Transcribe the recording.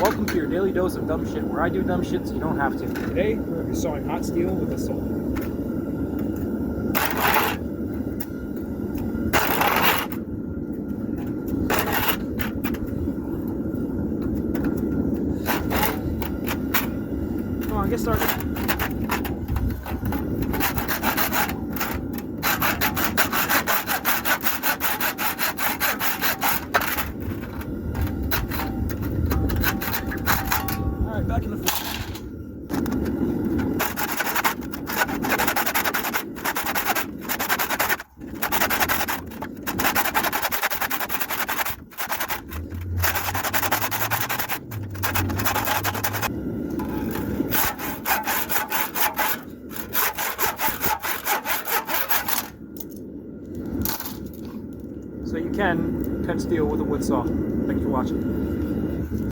welcome to your daily dose of dumb shit, where I do dumb shit so you don't have to. Today, we're going to be sawing hot steel with a saw. Come on, get started. Alright, back in the floor. So you can cut steel with a wood saw. Thanks for watching.